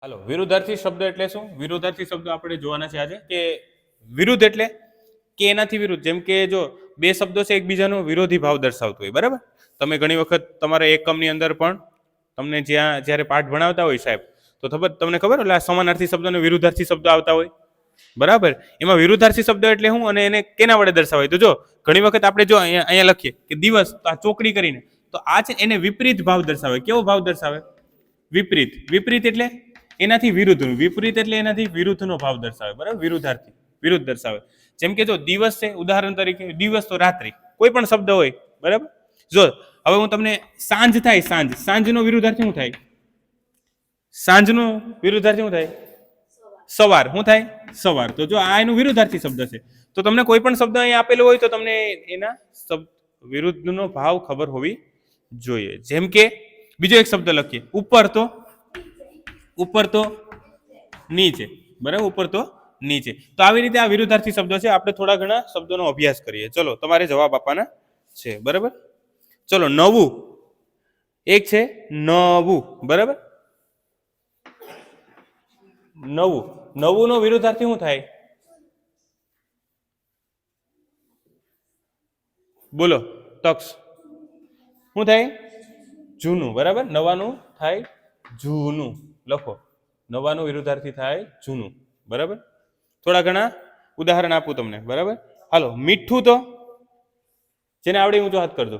હાલો, વિરુદ્ધાર્થી શબ્દ એટલે શું? વિરુદ્ધાર્થી શબ્દ આપણે જોવાના છે આજે કે વિરુદ્ધ એટલે કે એનાથી વિરુદ્ધ. જેમ કે જો બે શબ્દો છે એકબીજાનો વિરોધી ભાવ દર્શાવતો હોય, બરાબર. તમે ઘણી વખત તમારા એકમની અંદર પણ તમને જ્યારે પાઠ ભણાવતા હોય સાહેબ, તો તમને ખબર એટલે આ સમાનાર્થી શબ્દ અને વિરુદ્ધાર્થી શબ્દ આવતા હોય, બરાબર. એમાં વિરુદ્ધાર્થી શબ્દ એટલે શું અને એને કેના વડે દર્શાવાય? તો જો ઘણી વખત આપણે જો અહીંયા લખીએ કે દિવસ, તો આ ચોકડી કરીને, તો આ છે એને વિપરીત ભાવ દર્શાવે. કેવો ભાવ દર્શાવે? વિપરીત. વિપરીત એટલે એનાથી વિરુદ્ધનું. વિપરીત એટલે એનાથી વિરુદ્ધનો ભાવ દર્શાવે, બરાબર. વિરુદ્ધાર્થી, વિરુદ્ધ દર્શાવે. જેમ કે જો દિવસ છે, ઉદાહરણ તરીકે દિવસ તો રાત્રિ, કોઈ પણ શબ્દ હોય, બરાબર. જો હવે હું તમને સાંજ થાય, સાંજ, સાંજનો વિરુદ્ધાર્થી શું થાય? સાંજનો વિરુદ્ધાર્થી શું થાય? સવાર. શું થાય? સવાર. તો જો આ એનું વિરુદ્ધાર્થી શબ્દ છે, તો તમને કોઈ પણ શબ્દ અહીં આપેલો હોય તો તમને એના વિરુદ્ધનો ભાવ ખબર હોવી જોઈએ. જેમ કે બીજો એક શબ્દ લખીએ, ઉપર તો, ઉપર તો નીચે, બરાબર. ઉપર તો નીચે. તો આવી રીતે આ વિરુદ્ધાર્થી શબ્દો છે. આપણે થોડા ઘણા શબ્દોનો અભ્યાસ કરીએ. ચલો, તમારે જવાબ આપવાના છે, બરાબર. ચલો, નવું એક છે, નવું, બરાબર. નવું. નવું નો વિરુદ્ધાર્થી શું થાય? બોલો તક્ષ. શું થાય? જૂનું, બરાબર. નવાનું થાય જૂનું. લખો, નવાનું વિરુદ્ધાર્થી થાય જૂનું, બરાબર. થોડા ઘણા ઉદાહરણ આપું તમને, બરાબર. હાલો, મીઠું તો, જેને આવડે ઊંચો હાથ કરજો.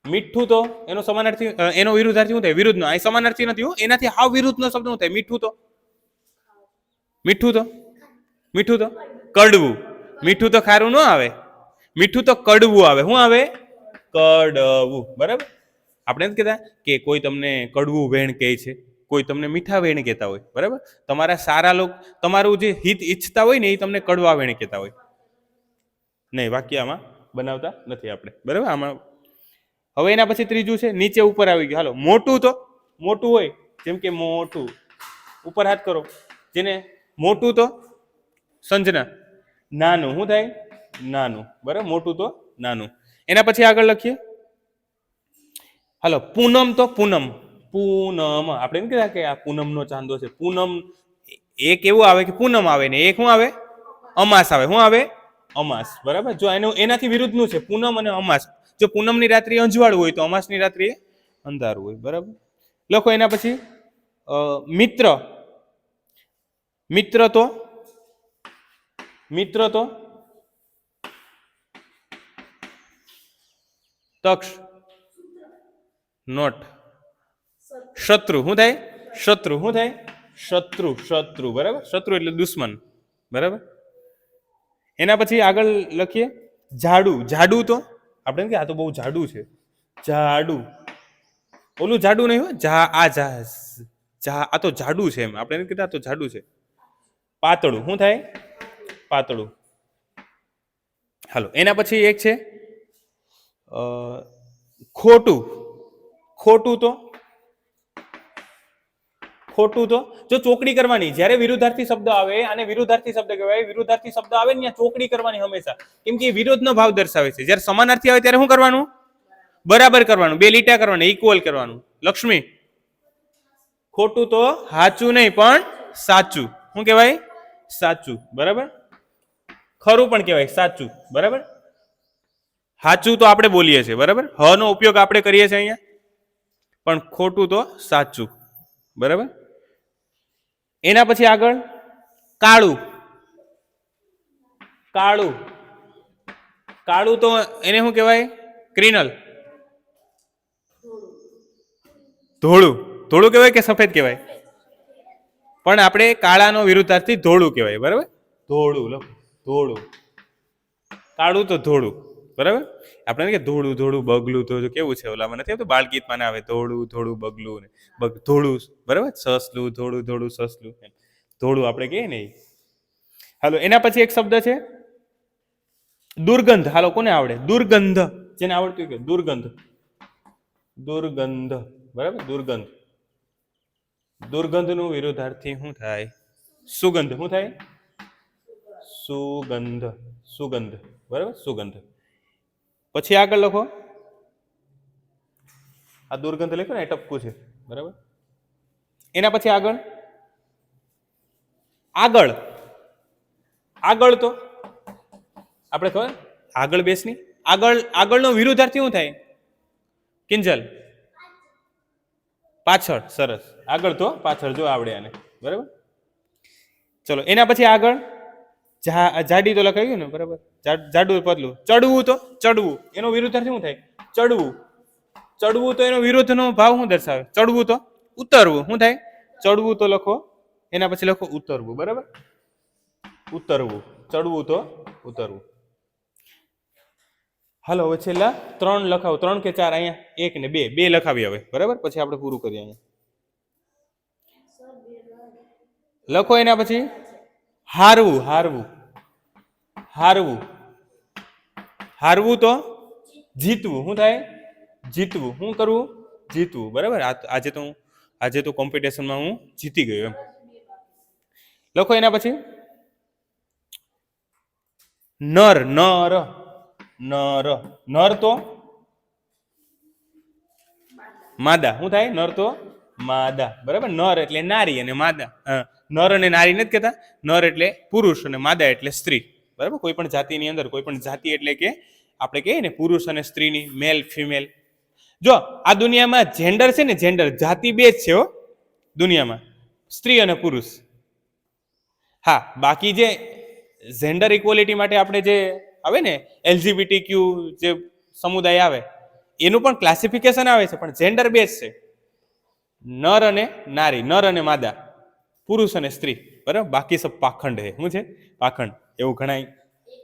મીઠું તો એનો સમાનાર્થી, એનો વિરુદ્ધાર્થી શું થાય? વિરુદ્ધનો. આ સમાનાર્થી નથી, એનાથી હાવ વિરુદ્ધનો શબ્દ શું થાય? મીઠું તો, મીઠું તો, મીઠું તો કડવું. મીઠું તો ખારું ન આવે, મીઠું તો કડવું આવે. શું આવે? કડવું, બરાબર. આપણે નથી કહેતા કે કોઈ તમને કડવું વેણ કહે છે, કોઈ તમને મીઠા વેણ કહેતા હોય, બરાબર. તમારા સારા લોકો તમારું જે હિત ઈચ્છતા હોય ને એ તમને કડવા વેણ કહેતા હોય. નહીં, વાક્ય આમાં બનાવતા નથી આપણે, બરાબર. આમાં હવે એના પછી ત્રીજું છે, નીચે ઉપર આવી ગયું. હાલો, મોટું તો, મોટું હોય, જેમ કે મોટું, ઉપર હાથ કરો. જેને મોટું તો સંજના, નાનું. શું થાય? નાનું, બરાબર. મોટું તો નાનું. એના પછી આગળ લખીએ. હાલો, પૂનમ તો પૂનમ. પૂનમ, આપણે એમ કહેતા કે આ પૂનમનો ચાંદો છે. પૂનમ એક એવું આવે કે પૂનમ આવે ને એક શું આવે? અમાસ આવે. શું આવે? અમાસ, બરાબર. જો એનાથી વિરુદ્ધનું છે પૂનમ અને અમાસ. જો પૂનમની રાત્રિ અંજવાળું હોય તો અમાસની રાત્રિ અંધારું હોય, બરાબર. લખો એના પછી મિત્ર. મિત્ર તો, મિત્ર તો તક્ષ, નોટ. શત્રુ. શું થાય? શત્રુ. શું થાય? શત્રુ. શત્રુ, બરાબર. શત્રુ એટલે દુશ્મન, બરાબર. એના પછી આગળ લખીએ જાડુ. જાડુ તો આપણે કે આ તો બહુ જાડુ છે. જાડુ. ઓલું જાડુ નહીં હોય, આ તો જાડુ છે એમ આપણે નથી કહેતા, તો જાડુ છે. પાતળું. શું થાય? પાતળું. હાલો, એના પછી એક છે ખોટું. ખોટું તો, ખોટું તો જો ચોકડી કરવાની, જ્યારે વિરુદ્ધાર્થી શબ્દ આવે આને વિરુદ્ધાર્થી શબ્દ કહેવાય. વિરુદ્ધાર્થી શબ્દ આવે ને ત્યાં ચોકડી કરવાની હંમેશા, કેમ કે વિરોધનો ભાવ દર્શાવે છે. જ્યારે સમાનાર્થી આવે ત્યારે શું કરવાનું? બરાબર કરવાનું, બે લીટા કરવાનું, ઇક્વલ કરવાનું. લક્ષ્મી, ખોટું તો સાચું નહીં પણ સાચું. શું કહેવાય? સાચું, બરાબર. ખરું પણ કહેવાય સાચું, બરાબર. સાચું તો આપણે બોલીએ છીએ, બરાબર. હ નો ઉપયોગ આપણે કરીએ છીએ અહીંયા, પણ ખોટું તો સાચું, બરાબર. એના પછી આગળ કાળું. કાળું. કાળું તો એને શું કહેવાય? ક્રિનલ. ધોળું. ધોળું કહેવાય કે સફેદ કહેવાય? પણ આપણે કાળાનો વિરુદ્ધાર્થી ધોળું કહેવાય, બરાબર. ધોળું. લખો, ધોળું. કાળું તો ધોળું, બરાબર. આપણે કે ધોળું ધોળું બગલું, તો કેવું છે ઓલામાં નથી આવતું બાળગીતમાં આવે ધોળું ધોળું બગલું ને ધોળું, બરાબર. સસલું, ધોળું ધોળું સસલું, ધોળું આપણે કહીએ ને. હાલો, એના પછી એક શબ્દ છે દુર્ગંધ. હાલો, કોને આવડે? દુર્ગંધ. જેને આવડતું કે દુર્ગંધ. દુર્ગંધ, બરાબર. દુર્ગંધ. દુર્ગંધનું વિરુદ્ધાર્થી શું થાય? સુગંધ. શું થાય? સુગંધ. સુગંધ, બરાબર. સુગંધ. પછી આગળ લખો, આ દુર્ગંધ લખો ને, ટપકું છે, બરાબર. એના પછી આગળ આગળ આગળ તો આપણે ખબર આગળ બેસની આગળનો વિરુદ્ધાર્થી શું થાય કિંજલ પાછળ સરસ આગળ તો પાછળ જો આવડે આને બરાબર ચલો એના પછી આગળ જાડી તો લખાવ્યું ને બરાબર જાડું પતલું ચડવું તો ચડવું એનો વિરુદ્ધાર્થી શું થાય ચડવું તો એનો વિરુદ્ધનો ભાવ શું દર્શાવે ચડવું તો ઉતરવું શું થાય ચડવું તો લખો એના પછી લખો ઉતરવું બરાબર ઉતરવું ચડવું તો ઉતરવું હાલો હવે છેલ્લા 3 લખાવો 3 કે 4 અહીંયા 1 ને 2 લખાવી હવે બરાબર પછી આપણે પૂરું કરીએ અહીંયા લખો એના પછી હારવું હારવું હારવું હારવું તો જીતવું શું થાય જીતવું શું કરવું જીતવું બરાબર આજે તો કોમ્પિટિશનમાં હું જીતી ગયો એમ લખો એના પછી નર નર નર નર તો માદા શું થાય નર તો માદા બરાબર નર એટલે નારી અને માદા નર અને નારી નથી કહેતા નર એટલે પુરુષ અને માદા એટલે સ્ત્રી બરાબર કોઈ પણ જાતિની અંદર કોઈ પણ જાતિ એટલે કે આપણે કહીએ ને પુરુષ અને સ્ત્રીની મેલ ફિમેલ જો આ દુનિયામાં જેન્ડર છે ને જેન્ડર જાતિ બે જ છે હો દુનિયામાં સ્ત્રી અને પુરુષ હા બાકી જે જેન્ડર ઇક્વલિટી માટે આપણે જે આવે ને LGBTQ જે સમુદાય આવે એનું પણ ક્લાસિફિકેશન આવે છે પણ જેન્ડર બે જ છે નર અને નારી નર અને માદા પુરુષ અને સ્ત્રી બરાબર બાકી સબ પાખંડ છે શું છે પાખંડ એવું ઘણા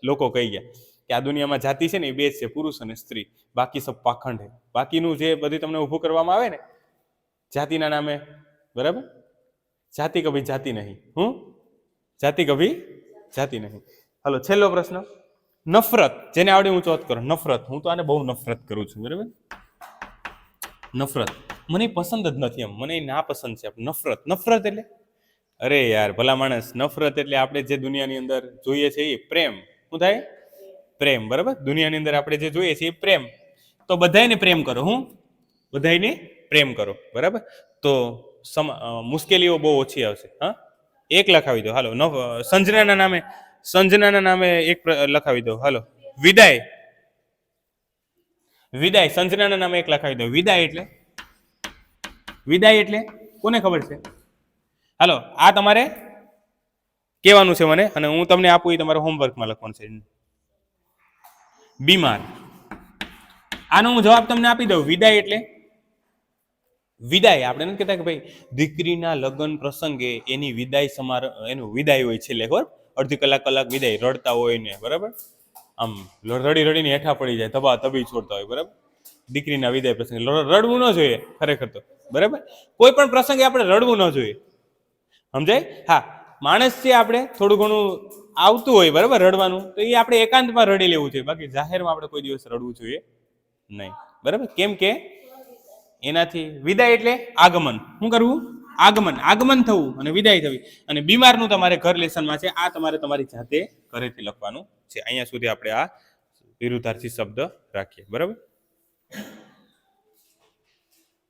લોકો કહી ગયા કે આ દુનિયામાં જાતિ છે ને એ બે જ છે પુરુષ અને સ્ત્રી બાકી સબ પાખંડ છે બાકીનું જે બધું તમને ઊભું કરવામાં આવે ને જાતિના નામે બરાબર જાતિ કભી જાતિ નહીં જાતિ કભી જાતિ નહીં હાલો છેલ્લો પ્રશ્ન નફરત જેને આવડે હું ચોથ કરો નફરત હું તો આને બહુ નફરત કરું છું બરાબર નફરત મને પસંદ જ નથી એમ મને ના પસંદ છે નફરત નફરત એટલે અરે યાર ભલા માણસ નફરત એટલે આપણે જે દુનિયાની અંદર જોઈએ છે એ પ્રેમ શું થાય પ્રેમ બરાબર દુનિયાની અંદર આપણે જે જોઈએ છે એ પ્રેમ તો બધાને પ્રેમ કરો બધાને પ્રેમ કરો બરાબર તો મુશ્કેલીઓ બહુ ઓછી આવશે હા એક લખાવી દો હાલો સંજનાના નામે એક લખાવી દો હાલો વિદાય સંજનાના નામે એક લખાવી દો વિદાય એટલે કોને ખબર છે હાલો આ તમારે કહેવાનું છે મને અને હું તમને આપું એ તમારે હોમવર્કમાં લખવાનું છે બીમાર આનો હું જવાબ તમને આપી દઉં વિદાય એટલે વિદાય આપણે નથી કહેતા કે ભાઈ દીકરીના લગ્ન પ્રસંગે એની વિદાય સમારોહ એનું વિદાય હોય છેલ્લે ખબર અડધી કલાક વિદાય રડતા હોય ને બરાબર આમ રડીને હેઠા પડી જાય તબા તબી છોડતા હોય બરાબર દીકરીના વિદાય પ્રસંગે રડવું ન જોઈએ ખરેખર તો બરાબર કોઈ પણ પ્રસંગે આપણે રડવું ન જોઈએ સમજાય હા માણસ છે આપણે થોડું ઘણું આવતું હોય બરાબર રડવાનું તો એ આપણે એકાંતમાં રડી લેવું જોઈએ બાકી જાહેરમાં આપણે કોઈ દિવસ રડવું જોઈએ નહીં બરાબર કેમ કે એનાથી વિદાય એટલે આગમન શું કરવું આગમન થવું અને વિદાય થવી અને બીમારનું તમારે ઘર લેસનમાં છે આ તમારે તમારી જાતે ઘરેથી લખવાનું છે અહીંયા સુધી આપણે આ વિરુદ્ધાર્થી શબ્દ રાખીએ બરાબર